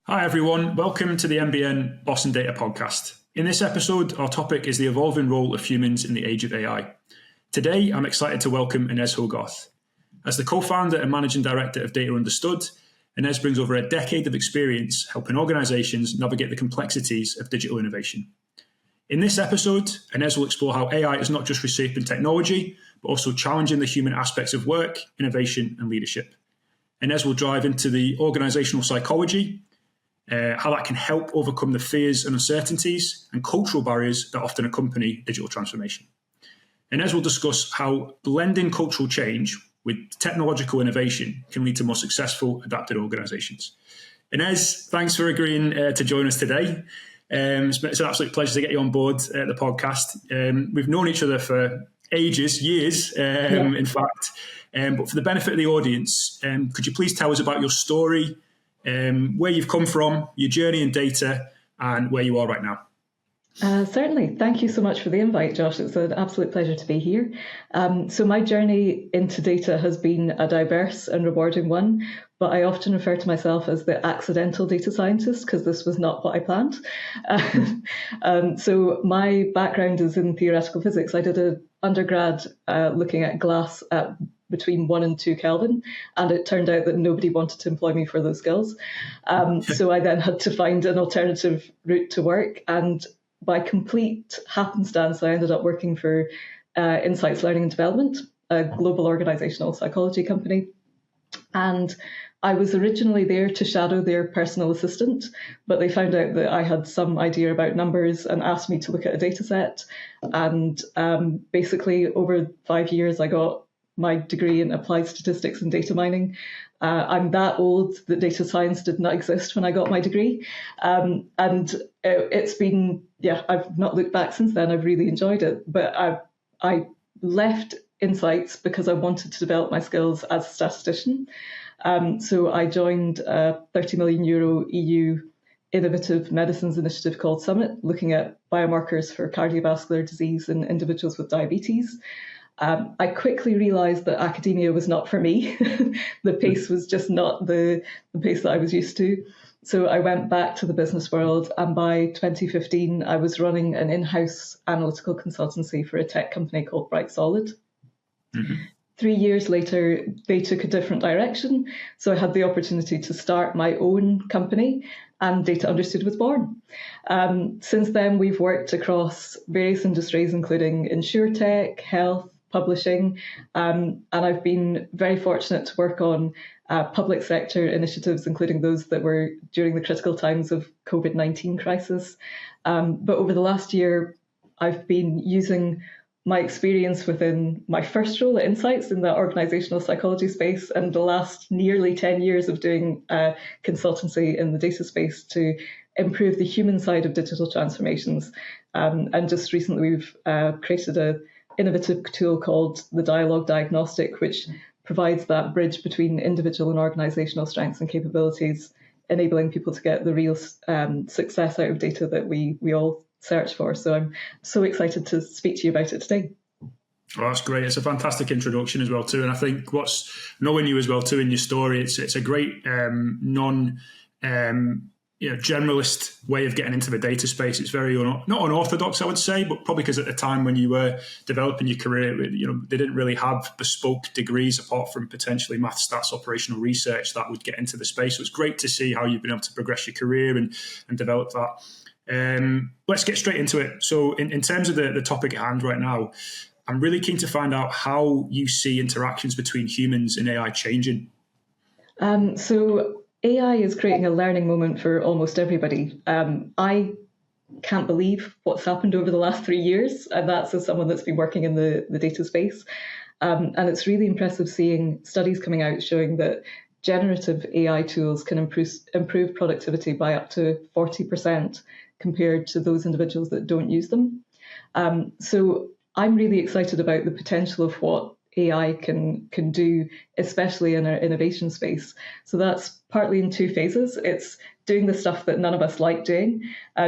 Hi everyone, welcome to the MBN Boston Data Podcast. In this episode, our topic is the evolving role of humans in the age of AI. Today, I'm excited to welcome Inez Hogarth. As the co-founder and managing director of Data Understood, Inez brings over a decade of experience helping organizations navigate the complexities of digital innovation. In this episode, Inez will explore how AI is not just reshaping technology, but also challenging the human aspects of work, innovation, and leadership. Inez will dive into the organizational psychology, how that can help overcome the fears and uncertainties and cultural barriers that often accompany digital transformation. Inez will discuss how blending cultural change with technological innovation can lead to more successful, adapted organizations. Inez, thanks for agreeing to join us today. It's an absolute pleasure to get you on board the podcast. We've known each other for ages, years, in fact. But for the benefit of the audience, could you please tell us about your story, where you've come from, your journey in data, and where you are right now? Certainly. Thank you so much for the invite, Josh. It's an absolute pleasure to be here. So my journey into data has been a diverse and rewarding one, but I often refer to myself as the accidental data scientist because this was not what I planned. So my background is in theoretical physics. I did an undergrad looking at glass at between 1 and 2 Kelvin, and it turned out that nobody wanted to employ me for those skills. So I then had to find an alternative route to work, and by complete happenstance, I ended up working for Insights Learning and Development, a global organizational psychology company. And I was originally there to shadow their personal assistant, but they found out that I had some idea about numbers and asked me to look at a data set. And basically, over 5 years, I got my degree in applied statistics and data mining. I'm that old that data science did not exist when I got my degree. And it's been, I've not looked back since then. I've really enjoyed it. But I left Insights because I wanted to develop my skills as a statistician. So I joined a €30 million EU innovative medicines initiative called Summit, looking at biomarkers for cardiovascular disease in individuals with diabetes. I quickly realised that academia was not for me. The pace was just not the pace that I was used to. So I went back to the business world, and by 2015, I was running an in-house analytical consultancy for a tech company called Bright Solid. Mm-hmm. 3 years later, they took a different direction. So I had the opportunity to start my own company, and Data Understood was born. Since then, we've worked across various industries, including Insurtech, health, publishing, and I've been very fortunate to work on public sector initiatives, including those that were during the critical times of COVID-19 crisis. But over the last year, I've been using my experience within my first role at Insights in the organizational psychology space and the last nearly 10 years of doing consultancy in the data space to improve the human side of digital transformations. And just recently, we've created an innovative tool called the Dialogue Diagnostic, which provides that bridge between individual and organizational strengths and capabilities, enabling people to get the real success out of data that we all search for. So I'm so excited to speak to you about it today. Well, that's great. It's a fantastic introduction as well too. And I think what's knowing you as well too in your story, it's a great generalist way of getting into the data space. It's very not unorthodox, I would say, but probably because at the time when you were developing your career, they didn't really have bespoke degrees apart from potentially math, stats, operational research that would get into the space. So it's great to see how you've been able to progress your career and develop that. Let's get straight into it. So in terms of the topic at hand right now, I'm really keen to find out how you see interactions between humans and AI changing. So AI is creating a learning moment for almost everybody. I can't believe what's happened over the last 3 years, and that's as someone that's been working in the data space. And it's really impressive seeing studies coming out showing that generative AI tools can improve productivity by up to 40% compared to those individuals that don't use them. So I'm really excited about the potential of what AI can do, especially in our innovation space. So that's partly in 2 phases. It's doing the stuff that none of us like doing.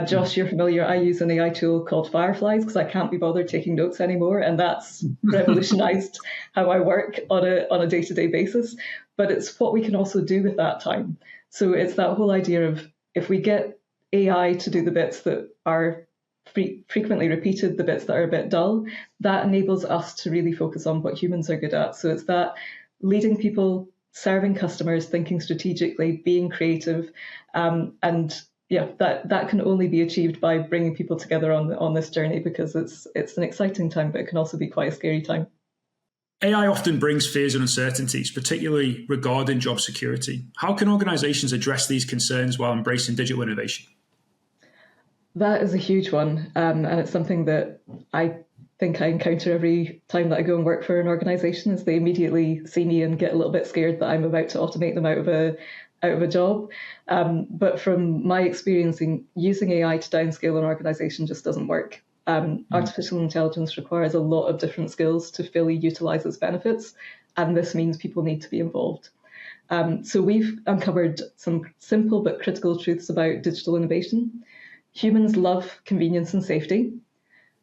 Josh, you're familiar. I use an AI tool called Fireflies because I can't be bothered taking notes anymore. And that's revolutionized how I work on a day-to-day basis. But it's what we can also do with that time. So it's that whole idea of if we get AI to do the bits that are frequently repeated, the bits that are a bit dull, that enables us to really focus on what humans are good at. So it's that leading people, serving customers, thinking strategically, being creative, and yeah, that can only be achieved by bringing people together on this journey, because it's an exciting time, but it can also be quite a scary time. AI often brings fears and uncertainties, particularly regarding job security. How can organizations address these concerns while embracing digital innovation? That is a huge one, and it's something that I think I encounter every time that I go and work for an organisation, is they immediately see me and get a little bit scared that I'm about to automate them out of a job. But from my experience in using AI to downscale an organisation just doesn't work. Artificial intelligence requires a lot of different skills to fully utilise its benefits, and this means people need to be involved. So we've uncovered some simple but critical truths about digital innovation. Humans love convenience and safety.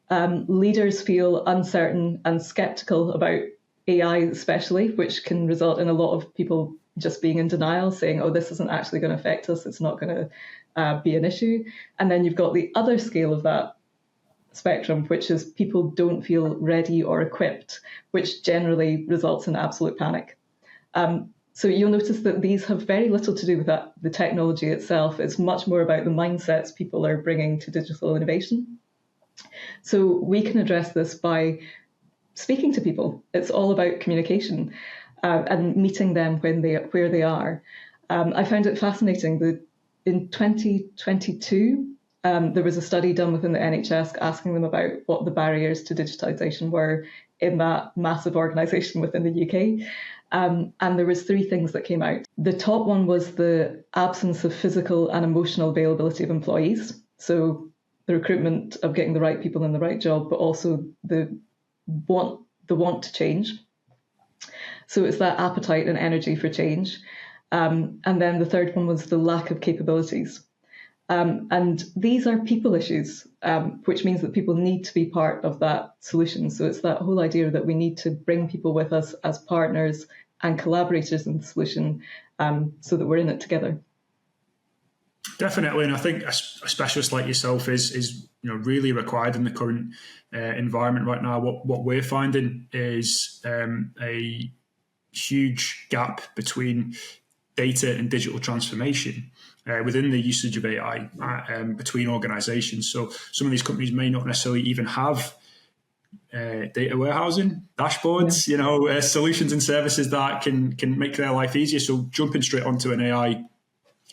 Leaders feel uncertain and skeptical about AI especially, which can result in a lot of people just being in denial, saying, oh, this isn't actually going to affect us, it's not going to be an issue. And then you've got the other scale of that spectrum, which is people don't feel ready or equipped, which generally results in absolute panic. So you'll notice that these have very little to do with the technology itself. It's much more about the mindsets people are bringing to digital innovation. So we can address this by speaking to people. It's all about communication and meeting them where they are. I found it fascinating that in 2022, there was a study done within the NHS asking them about what the barriers to digitalisation were in that massive organisation within the UK. And there was 3 things that came out. The top one was the absence of physical and emotional availability of employees. So the recruitment of getting the right people in the right job, but also the want to change. So it's that appetite and energy for change. And then the third one was the lack of capabilities. And these are people issues, which means that people need to be part of that solution. So it's that whole idea that we need to bring people with us as partners and collaborators in the solution, so that we're in it together. Definitely, and I think a specialist like yourself is really required in the current environment right now. What we're finding is a huge gap between data and digital transformation within the usage of AI between organizations. So some of these companies may not necessarily even have data warehousing, dashboards, solutions and services that can make their life easier. So jumping straight onto an AI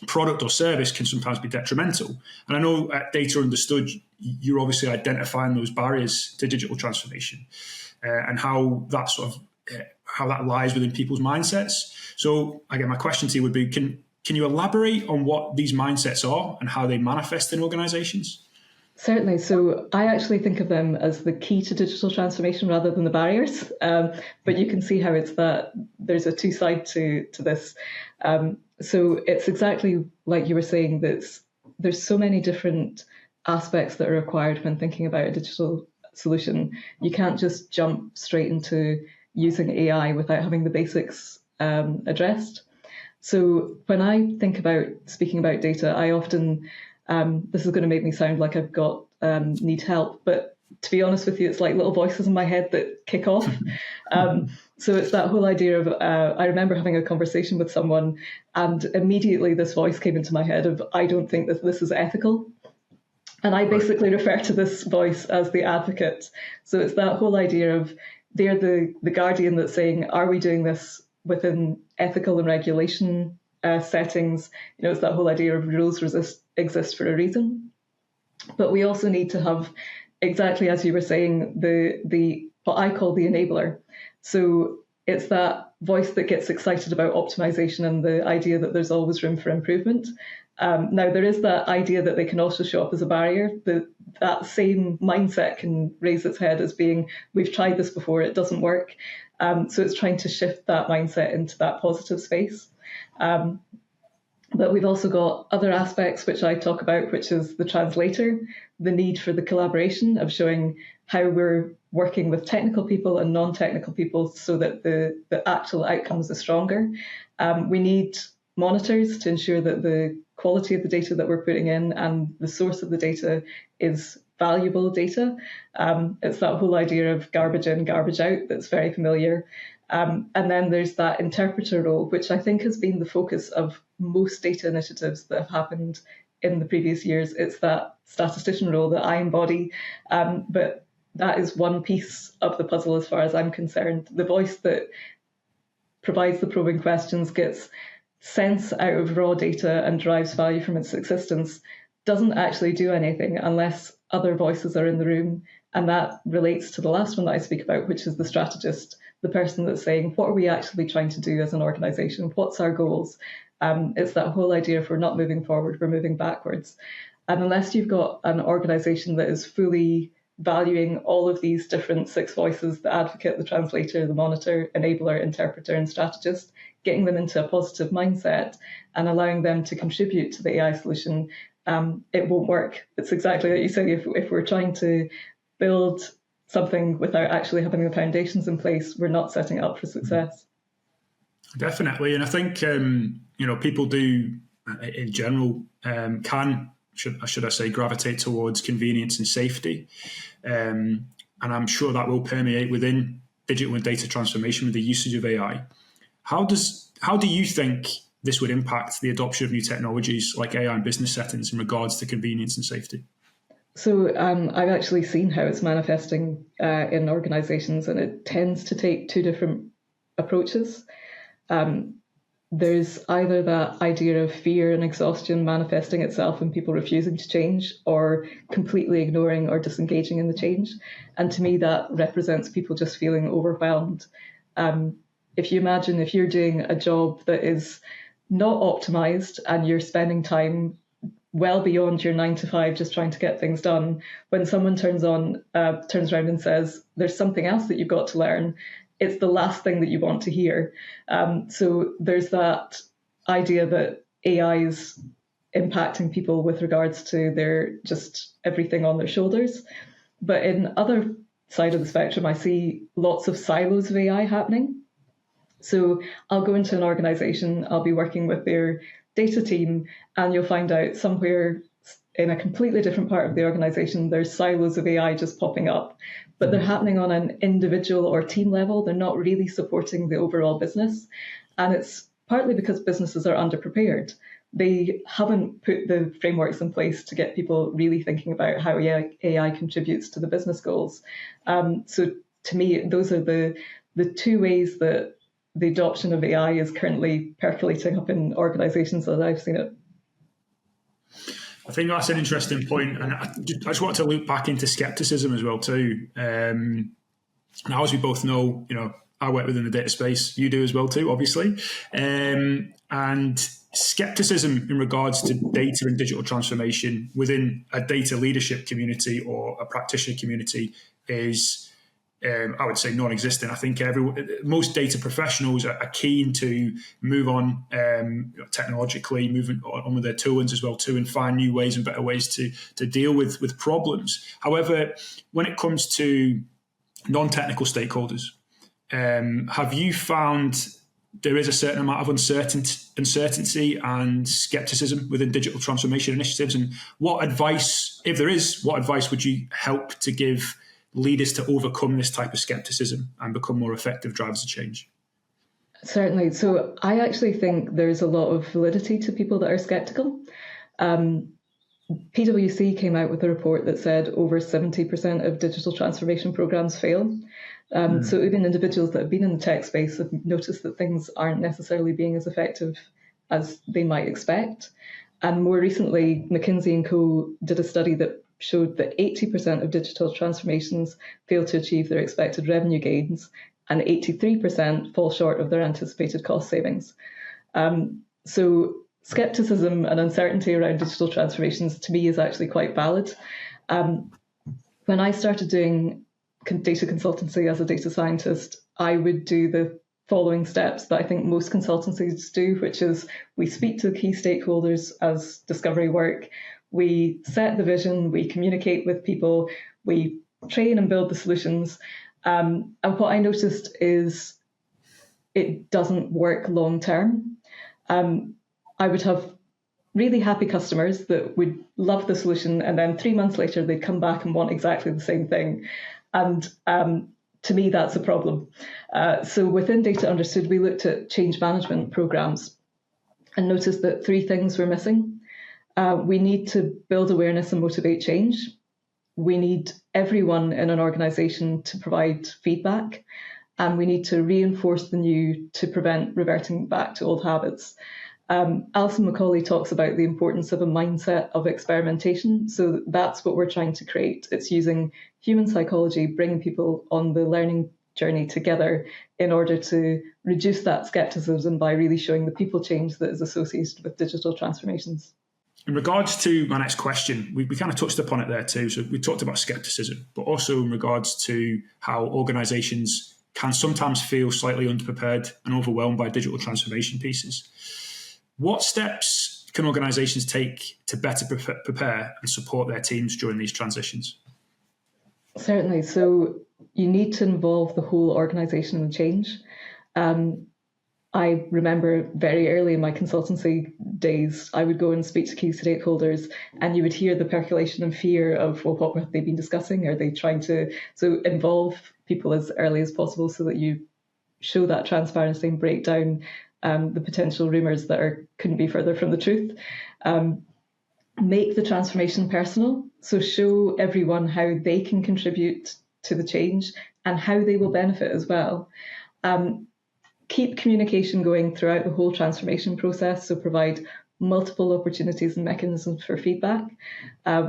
product or service can sometimes be detrimental. And I know at Data Understood, you're obviously identifying those barriers to digital transformation and how that how that lies within people's mindsets. So again, my question to you would be, can you elaborate on what these mindsets are and how they manifest in organizations? Certainly. So I actually think of them as the key to digital transformation rather than the barriers. But you can see how it's that there's a two-side to this. So it's exactly like you were saying, that there's so many different aspects that are required when thinking about a digital solution. You can't just jump straight into using AI without having the basics addressed. So when I think about speaking about data, I often, this is going to make me sound like I've got need help, but to be honest with you, it's like little voices in my head that kick off. So it's that whole idea of, I remember having a conversation with someone and immediately this voice came into my head of, I don't think that this is ethical. And I basically refer to this voice as the advocate. So it's that whole idea of, they're the guardian that's saying, are we doing this within ethical and regulation settings? It's that whole idea of rules exist for a reason. But we also need to have, exactly as you were saying, the what I call the enabler. So it's that voice that gets excited about optimization and the idea that there's always room for improvement. Now, there is that idea that they can also show up as a barrier. That same mindset can raise its head as being, we've tried this before, it doesn't work. So it's trying to shift that mindset into that positive space. But we've also got other aspects which I talk about, which is the translator, the need for the collaboration of showing how we're working with technical people and non-technical people so that the actual outcomes are stronger. We need monitors to ensure that the quality of the data that we're putting in and the source of the data is valuable data. It's that whole idea of garbage in, garbage out that's very familiar. And then there's that interpreter role, which I think has been the focus of most data initiatives that have happened in the previous years. It's that statistician role that I embody, but that is one piece of the puzzle as far as I'm concerned. The voice that provides the probing questions, gets sense out of raw data and derives value from its existence, doesn't actually do anything unless other voices are in the room. And that relates to the last one that I speak about, which is the strategist, the person that's saying, what are we actually trying to do as an organisation? What's our goals? It's that whole idea of we're not moving forward, we're moving backwards. And unless you've got an organisation that is fully valuing all of these different 6 voices, the advocate, the translator, the monitor, enabler, interpreter, and strategist, getting them into a positive mindset and allowing them to contribute to the AI solution, it won't work. It's exactly like you say, if we're trying to build something without actually having the foundations in place, we're not setting it up for success. Definitely. And I think, people do, in general, should I say, gravitate towards convenience and safety. And I'm sure that will permeate within digital and data transformation with the usage of AI. How do you think this would impact the adoption of new technologies like AI in business settings in regards to convenience and safety? So I've actually seen how it's manifesting in organisations, and it tends to take 2 different approaches. There's either that idea of fear and exhaustion manifesting itself in people refusing to change or completely ignoring or disengaging in the change. And to me, that represents people just feeling overwhelmed. If you imagine if you're doing a job that is not optimized and you're spending time well beyond your 9 to 5 just trying to get things done, when someone turns around and says, there's something else that you've got to learn, it's the last thing that you want to hear. So there's that idea that AI is impacting people with regards to their just everything on their shoulders. But in other side of the spectrum, I see lots of silos of AI happening. So I'll go into an organization, I'll be working with their data team, and you'll find out somewhere in a completely different part of the organization, there's silos of AI just popping up, but they're happening on an individual or team level. They're not really supporting the overall business. And it's partly because businesses are underprepared. They haven't put the frameworks in place to get people really thinking about how AI contributes to the business goals. So to me, those are the 2 ways that the adoption of AI is currently percolating up in organizations as I've seen it. I think that's an interesting point, and I just want to loop back into skepticism as well too. Now, as we both know, I work within the data space. You do as well too, obviously. And skepticism in regards to data and digital transformation within a data leadership community or a practitioner community is, I would say, non-existent. I think most data professionals are keen to move on technologically, moving on with their toolings as well too, and find new ways and better ways to deal with problems. However, when it comes to non-technical stakeholders, have you found there is a certain amount of uncertainty and skepticism within digital transformation initiatives? And what advice, if there is, what advice would you help to give leaders to overcome this type of skepticism and become more effective drivers of change? Certainly. So I actually think there's a lot of validity to people that are skeptical. PwC came out with a report that said over 70% of digital transformation programs fail. So even individuals that have been in the tech space have noticed that things aren't necessarily being as effective as they might expect. And more recently, McKinsey & Co. did a study that showed that 80% of digital transformations fail to achieve their expected revenue gains, and 83% fall short of their anticipated cost savings. So skepticism and uncertainty around digital transformations, to me, is actually quite valid. When I started doing data consultancy as a data scientist, I would do the following steps that I think most consultancies do, which is we speak to key stakeholders as discovery work, we set the vision, we communicate with people, we train and build the solutions. And what I noticed is it doesn't work long term. I would have really happy customers that would love the solution, and then 3 months later they'd come back and want exactly the same thing. And to me, that's a problem. So within Data Understood, we looked at change management programs and noticed that 3 things were missing. We need to build awareness and motivate change. We need everyone in an organisation to provide feedback, and we need to reinforce the new to prevent reverting back to old habits. Alison Macaulay talks about the importance of a mindset of experimentation. So that's what we're trying to create. It's using human psychology, bringing people on the learning journey together in order to reduce that skepticism by really showing the people change that is associated with digital transformations. In regards to my next question, we kind of touched upon it there too. So we talked about skepticism, but also in regards to how organizations can sometimes feel slightly underprepared and overwhelmed by digital transformation pieces. What steps can organizations take to better prepare and support their teams during these transitions? Certainly. So you need to involve the whole organization in the change. I remember very early in my consultancy days, I would go and speak to key stakeholders, and you would hear the percolation and fear of, well, what have they been discussing? Are they trying to involve people as early as possible so that you show that transparency and break down the potential rumours that couldn't be further from the truth. Make the transformation personal, so show everyone how they can contribute to the change and how they will benefit as well. Keep communication going throughout the whole transformation process, so provide multiple opportunities and mechanisms for feedback.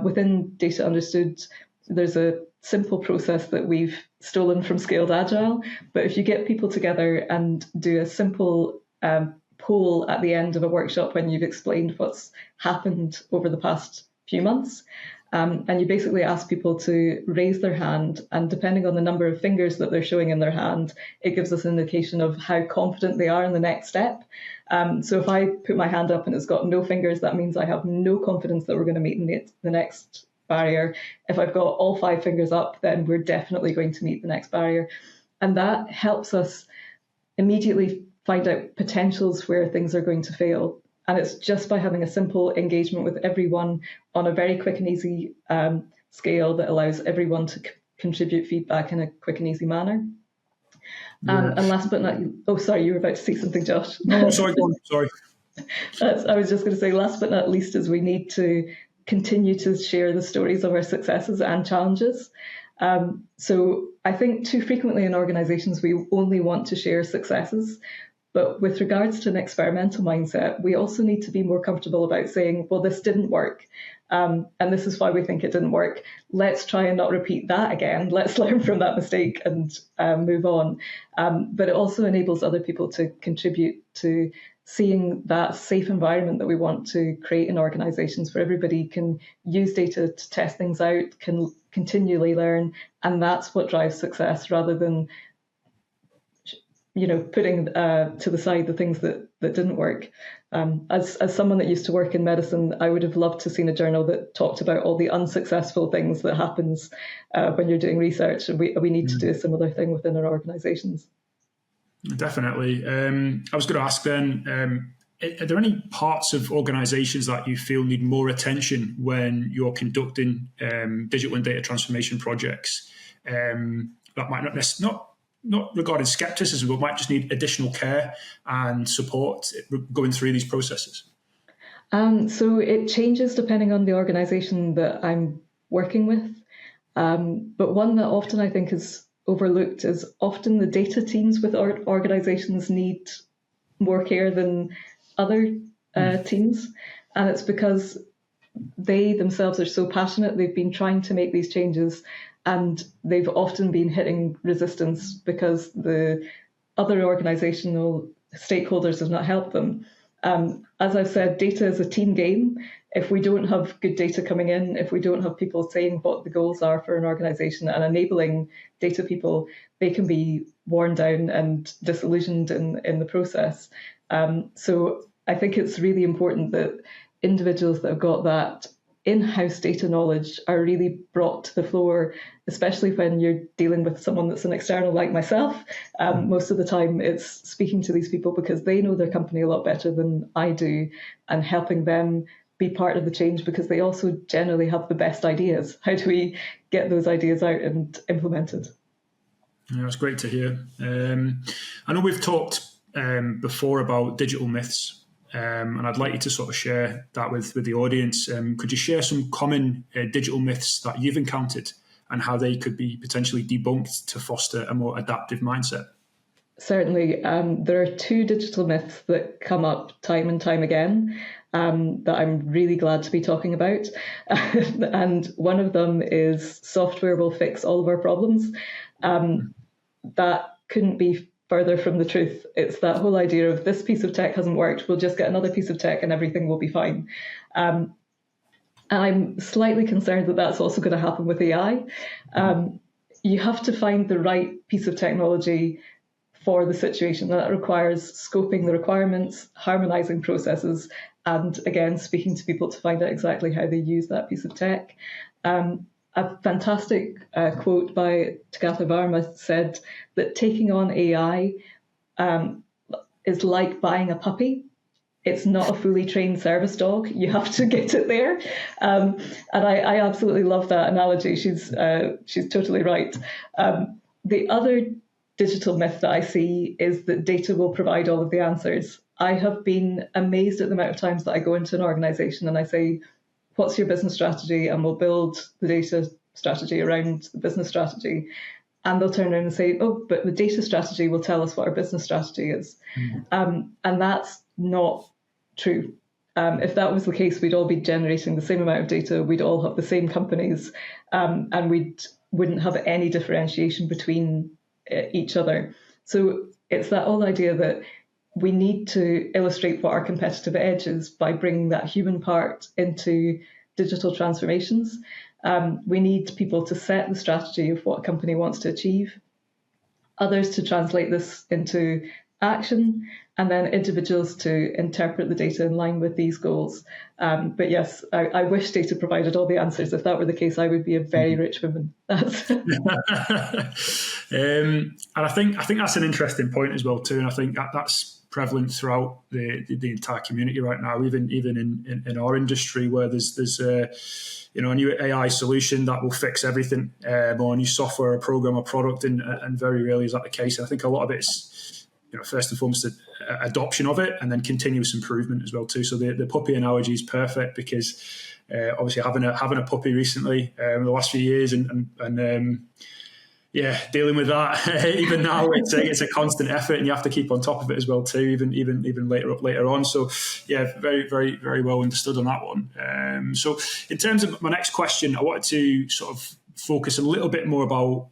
Within Data Understood, there's a simple process that we've stolen from Scaled Agile, but if you get people together and do a simple poll at the end of a workshop when you've explained what's happened over the past few months, and you basically ask people to raise their hand, and depending on the number of fingers that they're showing in their hand, it gives us an indication of how confident they are in the next step. So if I put my hand up and it's got no fingers, that means I have no confidence that we're going to meet the next barrier. If I've got all 5 fingers up, then we're definitely going to meet the next barrier. And that helps us immediately find out potentials where things are going to fail. And it's just by having a simple engagement with everyone on a very quick and easy scale that allows everyone to contribute feedback in a quick and easy manner. Yeah. And last but not, sorry, you were about to say something, Josh. No, sorry, go on, sorry. I was just going to say, last but not least, is we need to continue to share the stories of our successes and challenges. So I think too frequently in organisations, we only want to share successes. But with regards to an experimental mindset, we also need to be more comfortable about saying, well, this didn't work. And this is why we think it didn't work. Let's try and not repeat that again. Let's learn from that mistake and move on. But it also enables other people to contribute to seeing that safe environment that we want to create in organisations where everybody can use data to test things out, can continually learn. And that's what drives success, rather than putting to the side the things that didn't work. As someone that used to work in medicine, I would have loved to have seen a journal that talked about all the unsuccessful things that happens when you're doing research. And we need to do a similar thing within our organisations. Definitely. I was going to ask then, are there any parts of organisations that you feel need more attention when you're conducting digital and data transformation projects that might not regarding skepticism, but might just need additional care and support going through these processes? So it changes depending on the organisation that I'm working with. But one that often I think is overlooked is often the data teams with organisations need more care than other teams. And it's because they themselves are so passionate. They've been trying to make these changes, and they've often been hitting resistance because the other organisational stakeholders have not helped them. As I've said, data is a team game. If we don't have good data coming in, if we don't have people saying what the goals are for an organisation and enabling data people, they can be worn down and disillusioned in the process. So I think it's really important that individuals that have got that in-house data knowledge are really brought to the floor, especially when you're dealing with someone that's an external like myself. Most of the time it's speaking to these people because they know their company a lot better than I do, and helping them be part of the change because they also generally have the best ideas. How do we get those ideas out and implemented? Yeah, that's great to hear. I know we've talked before about digital myths, and I'd like you to sort of share that with the audience. Could you share some common digital myths that you've encountered and how they could be potentially debunked to foster a more adaptive mindset? Certainly. There are two digital myths that come up time and time again that I'm really glad to be talking about. And one of them is software will fix all of our problems. That couldn't be further from the truth. It's that whole idea of this piece of tech hasn't worked, we'll just get another piece of tech and everything will be fine. And I'm slightly concerned that that's also going to happen with AI. You have to find the right piece of technology for the situation. That requires scoping the requirements, harmonizing processes, and again, speaking to people to find out exactly how they use that piece of tech. A fantastic quote by Tagatha Varma said that taking on AI is like buying a puppy. It's not a fully trained service dog. You have to get it there. And I absolutely love that analogy. She's totally right. The other digital myth that I see is that data will provide all of the answers. I have been amazed at the amount of times that I go into an organization and I say, what's your business strategy? And we'll build the data strategy around the business strategy. And they'll turn around and say, oh, but the data strategy will tell us what our business strategy is. And that's not true. If that was the case, we'd all be generating the same amount of data, we'd all have the same companies, and wouldn't have any differentiation between each other. So it's that whole idea that we need to illustrate what our competitive edge is by bringing that human part into digital transformations. We need people to set the strategy of what a company wants to achieve, others to translate this into action, and then individuals to interpret the data in line with these goals. But yes, I wish data provided all the answers. If that were the case, I would be a very rich woman. And I think that's an interesting point as well too. And I think that's prevalent throughout the entire community right now, even in our industry, where there's a new AI solution that will fix everything, or a new software, a program, or product, and very rarely is that the case. I think a lot of it's first and foremost adoption of it, and then continuous improvement as well too. So the puppy analogy is perfect because obviously having a puppy recently in the last few years, and dealing with that even now it's a constant effort, and you have to keep on top of it as well too, even later on. So yeah, very very very well understood on that one. So in terms of my next question, I wanted to sort of focus a little bit more about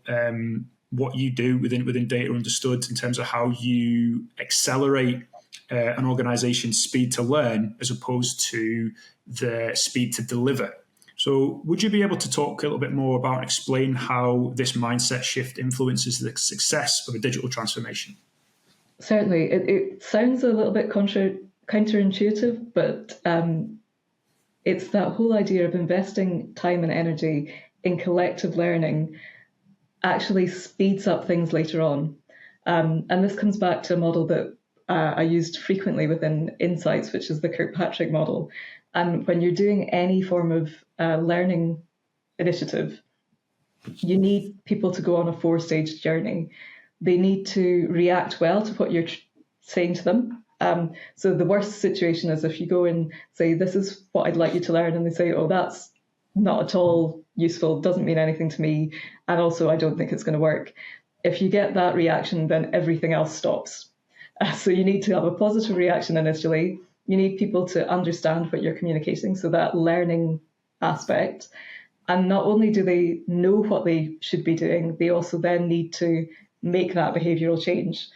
what you do within Data Understood in terms of how you accelerate an organization's speed to learn as opposed to the speed to deliver. So would you be able to talk a little bit more about and explain how this mindset shift influences the success of a digital transformation? Certainly. It sounds a little bit counterintuitive, but it's that whole idea of investing time and energy in collective learning actually speeds up things later on. And this comes back to a model that I used frequently within Insights, which is the Kirkpatrick model. And when you're doing any form of learning initiative, you need people to go on a 4-stage journey. They need to react well to what you're saying to them. So the worst situation is if you go and say, this is what I'd like you to learn, and they say, oh, that's not at all useful, doesn't mean anything to me, and also I don't think it's going to work. If you get that reaction, then everything else stops. So you need to have a positive reaction initially. You need people to understand what you're communicating, so that learning aspect. And not only do they know what they should be doing, they also then need to make that behavioural change.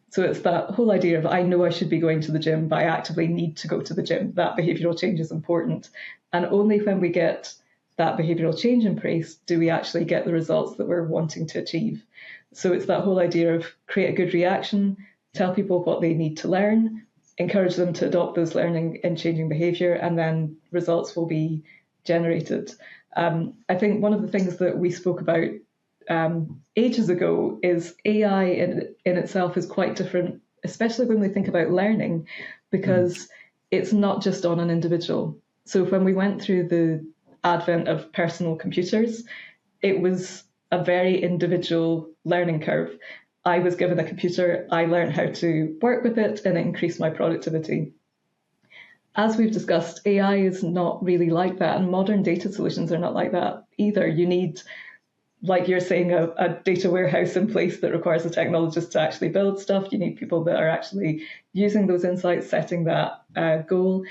So it's that whole idea of, I know I should be going to the gym, but I actively need to go to the gym. That behavioural change is important. And only when we get that behavioural change in place do we actually get the results that we're wanting to achieve. So it's that whole idea of create a good reaction, tell people what they need to learn, encourage them to adopt those learning and changing behaviour, and then results will be generated. I think one of the things that we spoke about ages ago is AI in itself is quite different, especially when we think about learning, because it's not just on an individual. So when we went through the advent of personal computers, it was a very individual learning curve. I was given a computer, I learned how to work with it, and it increased my productivity. As we've discussed, AI is not really like that, and modern data solutions are not like that either. You need, like you're saying, a data warehouse in place that requires a technologist to actually build stuff. You need people that are actually using those insights, setting that goal.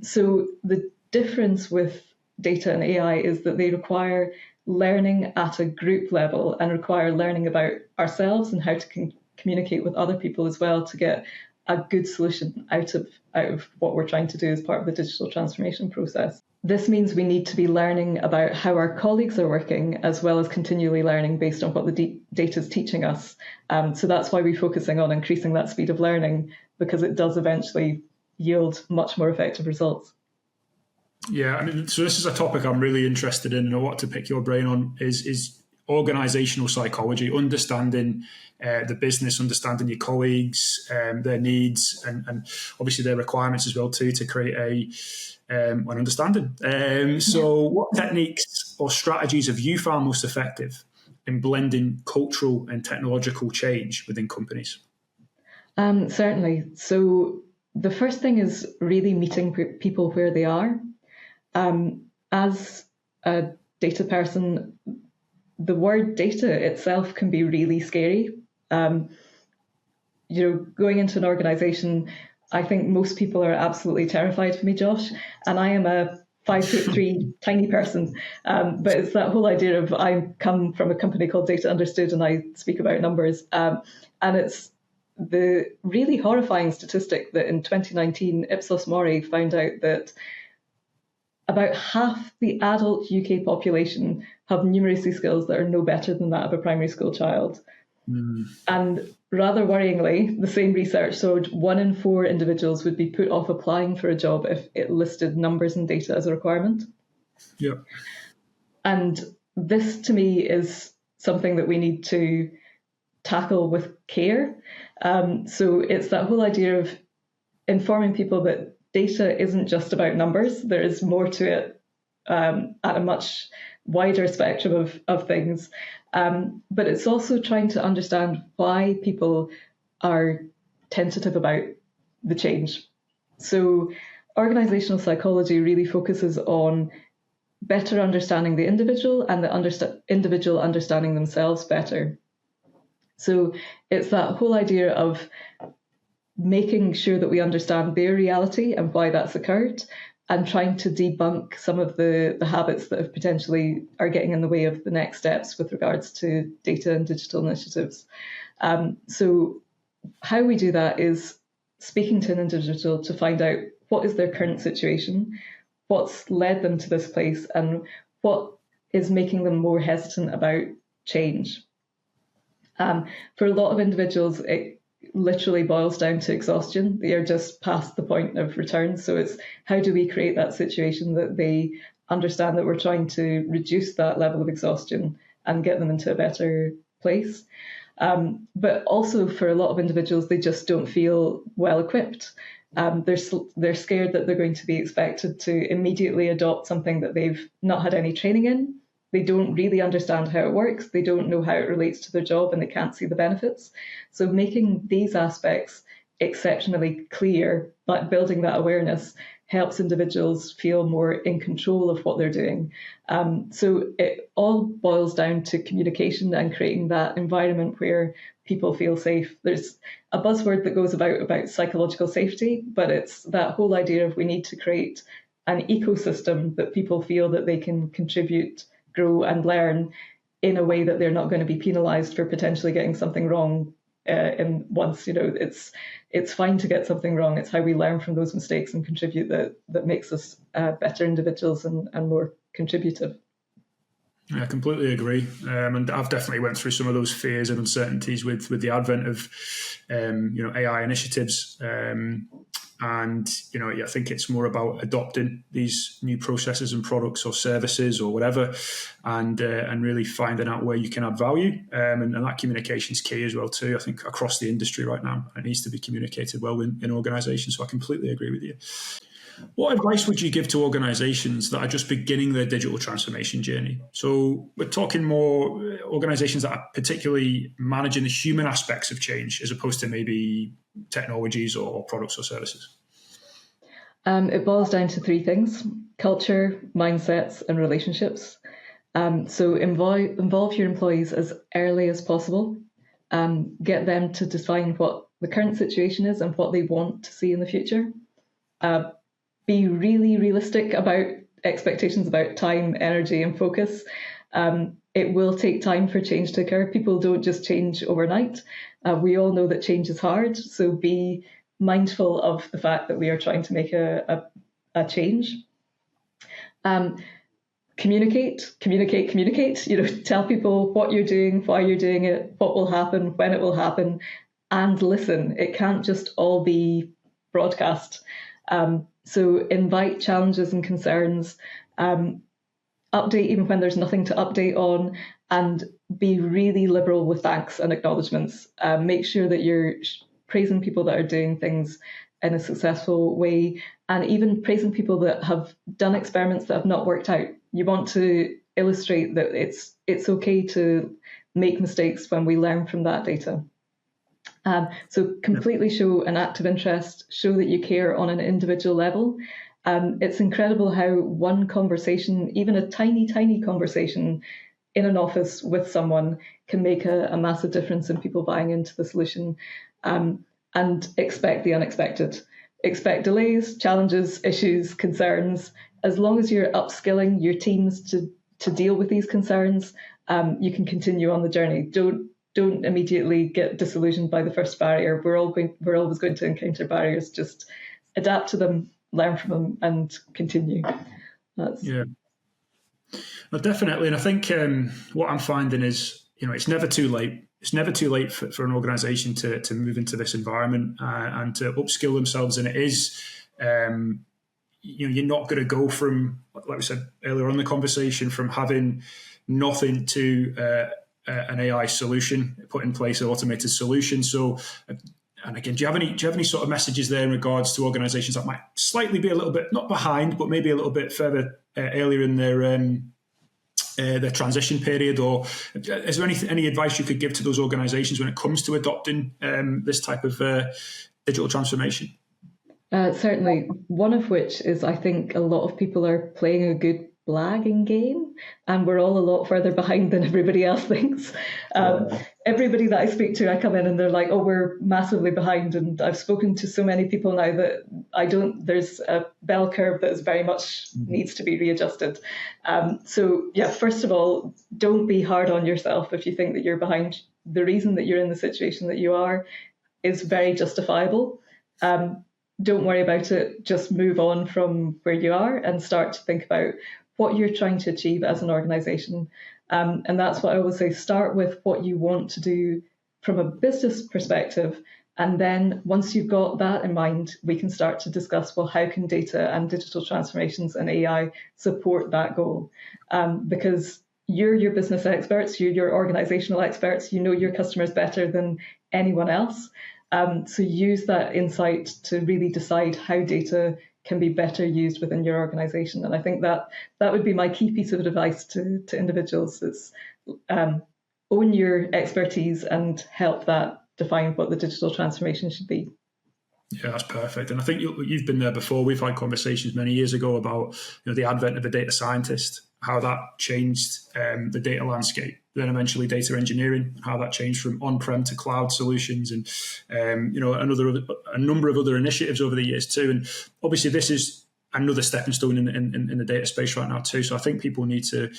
So the difference with data and AI is that they require learning at a group level and require learning about ourselves and how to communicate with other people as well to get a good solution out of what we're trying to do as part of the digital transformation process. This means we need to be learning about how our colleagues are working, as well as continually learning based on what the data is teaching us. So that's why we're focusing on increasing that speed of learning, because it does eventually yield much more effective results. Yeah, I mean, so this is a topic I'm really interested in, and I want to pick your brain on is organizational psychology, understanding the business, understanding your colleagues, their needs, and obviously their requirements as well too, to create an understanding. So what techniques or strategies have you found most effective in blending cultural and technological change within companies? Certainly. So the first thing is really meeting people where they are. As a data person, the word data itself can be really scary. Going into an organization, I think most people are absolutely terrified for me, Josh, and I am a 5'3" tiny person. But it's that whole idea of I come from a company called Data Understood, and I speak about numbers. And it's the really horrifying statistic that in 2019, Ipsos Mori found out that about half the adult UK population have numeracy skills that are no better than that of a primary school child. And rather worryingly, the same research showed 1 in 4 individuals would be put off applying for a job if it listed numbers and data as a requirement. Yeah. And this, to me, is something that we need to tackle with care. So it's that whole idea of informing people that data isn't just about numbers. There is more to it at a much wider spectrum of things. But it's also trying to understand why people are tentative about the change. So organizational psychology really focuses on better understanding the individual and the individual understanding themselves better. So it's that whole idea of making sure that we understand their reality and why that's occurred, and trying to debunk some of the habits that have potentially are getting in the way of the next steps with regards to data and digital initiatives. So how we do that is speaking to an individual to find out what is their current situation, what's led them to this place, and what is making them more hesitant about change. For a lot of individuals, it literally boils down to exhaustion. They are just past the point of return. So it's how do we create that situation that they understand that we're trying to reduce that level of exhaustion and get them into a better place. But also for a lot of individuals, they just don't feel well equipped. They're scared that they're going to be expected to immediately adopt something that they've not had any training in. They don't really understand how it works. They don't know how it relates to their job, and they can't see the benefits. So making these aspects exceptionally clear, but building that awareness, helps individuals feel more in control of what they're doing. So it all boils down to communication and creating that environment where people feel safe. There's a buzzword that goes about psychological safety, but it's that whole idea of we need to create an ecosystem that people feel that they can contribute, grow and learn in a way that they're not going to be penalised for potentially getting something wrong. And once, it's fine to get something wrong. It's how we learn from those mistakes and contribute that makes us better individuals and more contributive. I completely agree, and I've definitely went through some of those fears and uncertainties with the advent of AI initiatives, and I think it's more about adopting these new processes and products or services or whatever, and really finding out where you can add value, and that communication is key as well too. I think across the industry right now, it needs to be communicated well in organisations. So I completely agree with you. What advice would you give to organizations that are just beginning their digital transformation journey? So we're talking more organizations that are particularly managing the human aspects of change as opposed to maybe technologies or products or services. It boils down to three things: culture, mindsets, and relationships. So involve your employees as early as possible. Get them to define what the current situation is and what they want to see in the future. Be really realistic about expectations about time, energy, and focus. It will take time for change to occur. People don't just change overnight. We all know that change is hard, so be mindful of the fact that we are trying to make a change. Communicate. Tell people what you're doing, why you're doing it, what will happen, when it will happen, and listen. It can't just all be broadcast. So invite challenges and concerns, update even when there's nothing to update on, and be really liberal with thanks and acknowledgements. Make sure that you're praising people that are doing things in a successful way, and even praising people that have done experiments that have not worked out. You want to illustrate that it's okay to make mistakes when we learn from that data. So completely show an active interest, show that you care on an individual level. It's incredible how one conversation, even a tiny, tiny conversation in an office with someone, can make a massive difference in people buying into the solution. And expect the unexpected. Expect delays, challenges, issues, concerns. As long as you're upskilling your teams to deal with these concerns, you can continue on the journey. Don't immediately get disillusioned by the first barrier. We're always going to encounter barriers. Just adapt to them, learn from them, and continue. Yeah, well, definitely. And I think what I'm finding is, it's never too late. It's never too late for an organisation to move into this environment and to upskill themselves. And it is, you're not going to go from, like we said earlier on in the conversation, from having nothing to an AI solution put in place, an automated solution. So, and again, do you have any sort of messages there in regards to organisations that might slightly be a little bit, not behind, but maybe a little bit further earlier in their transition period? Or is there any advice you could give to those organisations when it comes to adopting this type of digital transformation? Certainly. One of which is, I think a lot of people are playing a good blagging game, and we're all a lot further behind than everybody else thinks. Everybody that I speak to, I come in and they're like, oh, we're massively behind. And I've spoken to so many people now that there's a bell curve that is very much needs to be readjusted. So yeah, first of all, don't be hard on yourself if you think that you're behind. The reason that you're in the situation that you are is very justifiable. Don't worry about it. Just move on from where you are and start to think about what you're trying to achieve as an organization. And that's what I always say, start with what you want to do from a business perspective. And then once you've got that in mind, we can start to discuss, well, how can data and digital transformations and AI support that goal? Because you're your business experts, you're your organizational experts, you know your customers better than anyone else. So use that insight to really decide how data can be better used within your organization. And I think that would be my key piece of advice to individuals is own your expertise and help that define what the digital transformation should be. Yeah, that's perfect. And I think you've been there before. We've had conversations many years ago about the advent of the data scientist, how that changed the data landscape, then eventually data engineering, how that changed from on-prem to cloud solutions, and a number of other initiatives over the years too. And obviously this is another stepping stone in the data space right now too. So I think people need to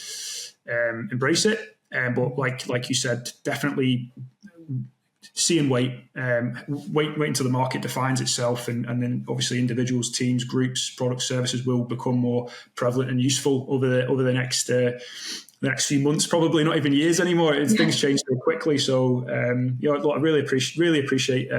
embrace it. But like you said, definitely see and wait until the market defines itself, and then obviously individuals, teams, groups, products, services will become more prevalent and useful over the next few months, probably not even years anymore. Things change so quickly. So I really appreciate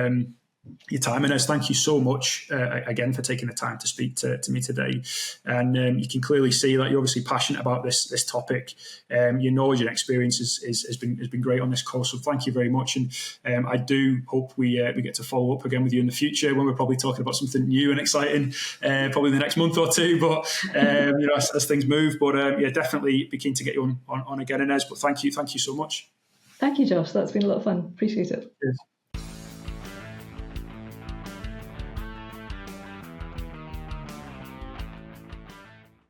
your time. Inez, thank you so much again for taking the time to speak to me today. And you can clearly see that you're obviously passionate about this topic. Your knowledge and experience has been great on this course, so thank you very much. And I do hope we get to follow up again with you in the future when we're probably talking about something new and exciting, probably the next month or two. But as things move. But definitely be keen to get you on again, Inez. But thank you so much. Thank you, Josh. That's been a lot of fun. Appreciate it. Cheers.